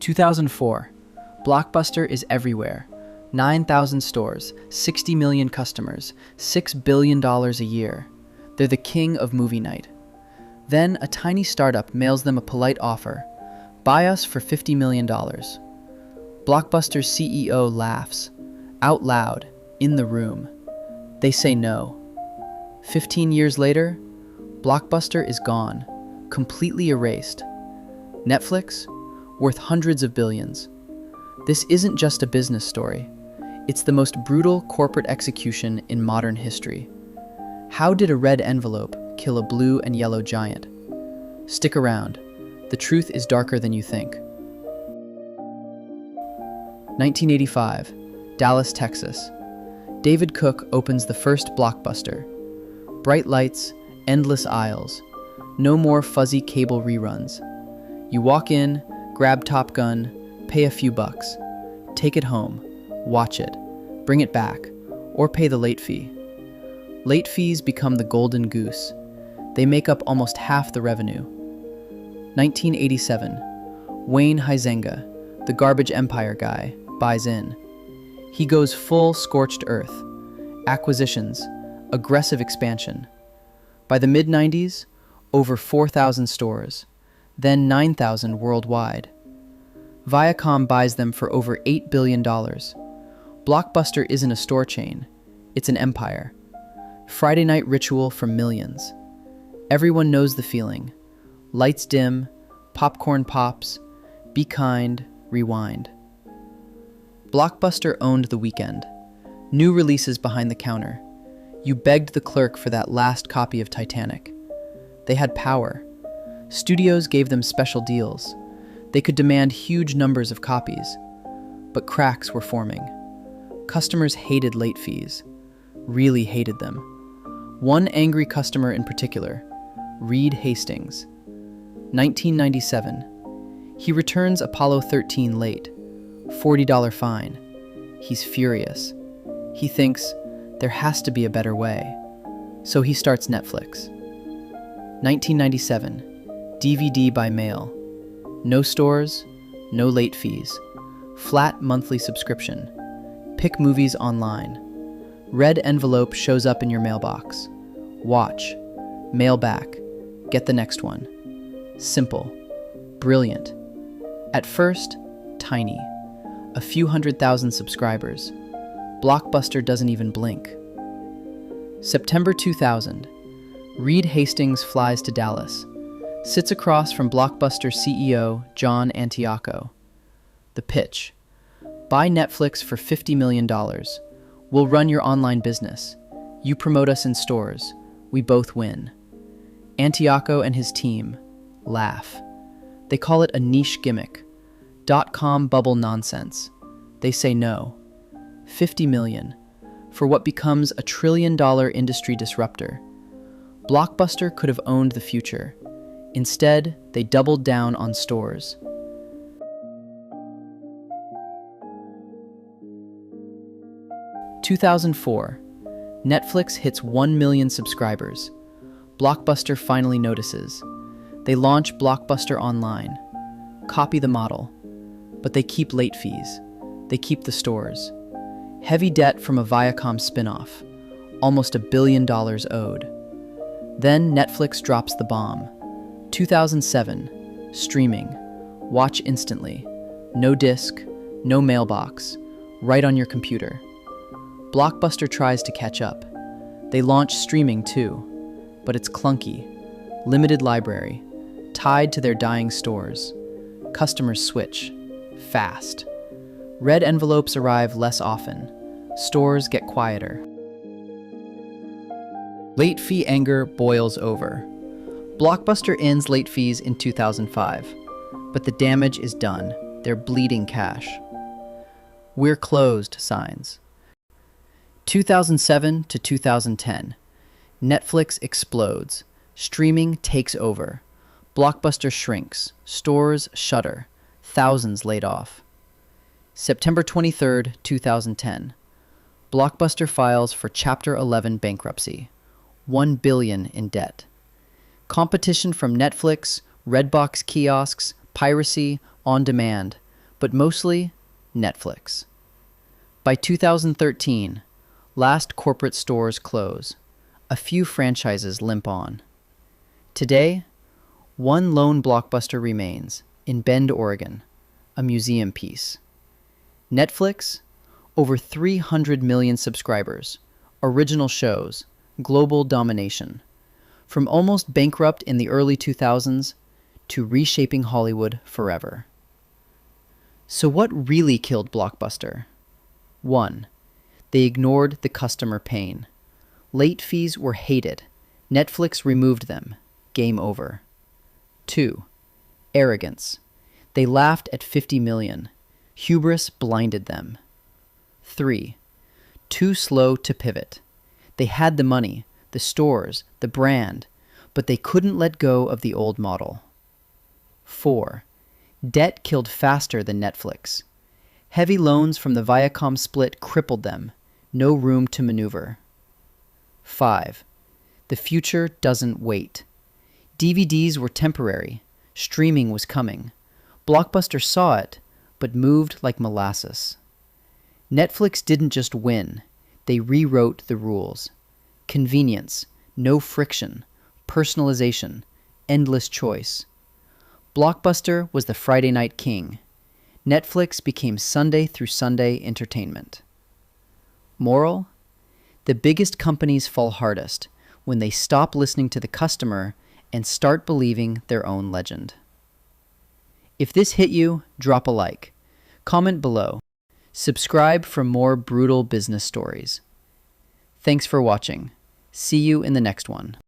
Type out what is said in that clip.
2004. Blockbuster is everywhere. 9,000 stores, 60 million customers, $6 billion a year. They're the king of movie night. Then a tiny startup mails them a polite offer. Buy us for $50 million. Blockbuster's CEO laughs, out loud, in the room. They say no. 15 years later, Blockbuster is gone, completely erased. Netflix, worth hundreds of billions. This isn't just a business story. It's the most brutal corporate execution in modern history. How did a red envelope kill a blue and yellow giant? Stick around. The truth is darker than you think. 1985, Dallas, Texas. David Cook opens the first Blockbuster. Bright lights, endless aisles. No more fuzzy cable reruns. You walk in, grab Top Gun, pay a few bucks. Take it home, watch it, bring it back, or pay the late fee. Late fees become the golden goose. They make up almost half the revenue. 1987. Wayne Huizenga, the garbage empire guy, buys in. He goes full scorched earth. Acquisitions, aggressive expansion. By the mid-90s, over 4,000 stores, then 9,000 worldwide. Viacom buys them for over $8 billion. Blockbuster isn't a store chain, it's an empire. Friday night ritual for millions. Everyone knows the feeling. Lights dim, popcorn pops, be kind, rewind. Blockbuster owned the weekend. New releases behind the counter. You begged the clerk for that last copy of Titanic. They had power. Studios gave them special deals. They could demand huge numbers of copies. But cracks were forming. Customers hated late fees. Really hated them. One angry customer in particular, Reed Hastings. 1997. He returns Apollo 13 late. $40 fine. He's furious. He thinks, there has to be a better way. So he starts Netflix. 1997. DVD by mail. No stores, no late fees. Flat monthly subscription. Pick movies online. Red envelope shows up in your mailbox. Watch. Mail back. Get the next one. Simple. Brilliant. At first, tiny. A few 100,000 subscribers. Blockbuster doesn't even blink. September 2000. Reed Hastings flies to Dallas. Sits across from Blockbuster CEO John Antioco. The pitch. Buy Netflix for $50 million. We'll run your online business. You promote us in stores. We both win. Antioco and his team laugh. They call it a niche gimmick. .com bubble nonsense. They say no. $50 million. For what becomes a $1 trillion industry disruptor. Blockbuster could have owned the future. Instead, they doubled down on stores. In 2004, Netflix hits 1 million subscribers. Blockbuster finally notices. They launch Blockbuster Online. Copy the model. But they keep late fees. They keep the stores. Heavy debt from a Viacom spin-off. Almost $1 billion owed. Then Netflix drops the bomb. 2007. Streaming. Watch instantly. No disc, no mailbox. Right on your computer. Blockbuster tries to catch up. They launch streaming too. But it's clunky. Limited library. Tied to their dying stores. Customers switch. Fast. Red envelopes arrive less often. Stores get quieter. Late fee anger boils over. Blockbuster ends late fees in 2005. But the damage is done. They're bleeding cash. We're closed signs. 2007 to 2010. Netflix explodes. Streaming takes over. Blockbuster shrinks. Stores shutter. Thousands laid off. September 23, 2010. Blockbuster files for Chapter 11 bankruptcy. $1 billion in debt. Competition from Netflix, Redbox kiosks, piracy, on demand. but mostly Netflix. By 2013, last corporate stores close. A few franchises limp on. Today, one lone Blockbuster remains in Bend, Oregon, a museum piece. Netflix, over 300 million subscribers, original shows, global domination. From almost bankrupt in the early 2000s to reshaping Hollywood forever. So what really killed Blockbuster? 1. They ignored the customer pain. Late fees were hated. Netflix removed them. Game over. 2. Arrogance. They laughed at 50 million. Hubris blinded them. 3. Too slow to pivot. They had the money, the stores, the brand, but they couldn't let go of the old model. 4. Debt killed faster than Netflix. Heavy loans from the Viacom split crippled them. No room to maneuver. 5. The future doesn't wait. DVDs were temporary. Streaming was coming. Blockbuster saw it, but moved like molasses. Netflix didn't just win. They rewrote the rules. Convenience, no friction, personalization, endless choice. Blockbuster was the Friday night king. Netflix became Sunday through Sunday entertainment. Moral? The biggest companies fall hardest when they stop listening to the customer and start believing their own legend. If this hit you, drop a like. Comment below. Subscribe for more brutal business stories. Thanks for watching. See you in the next one.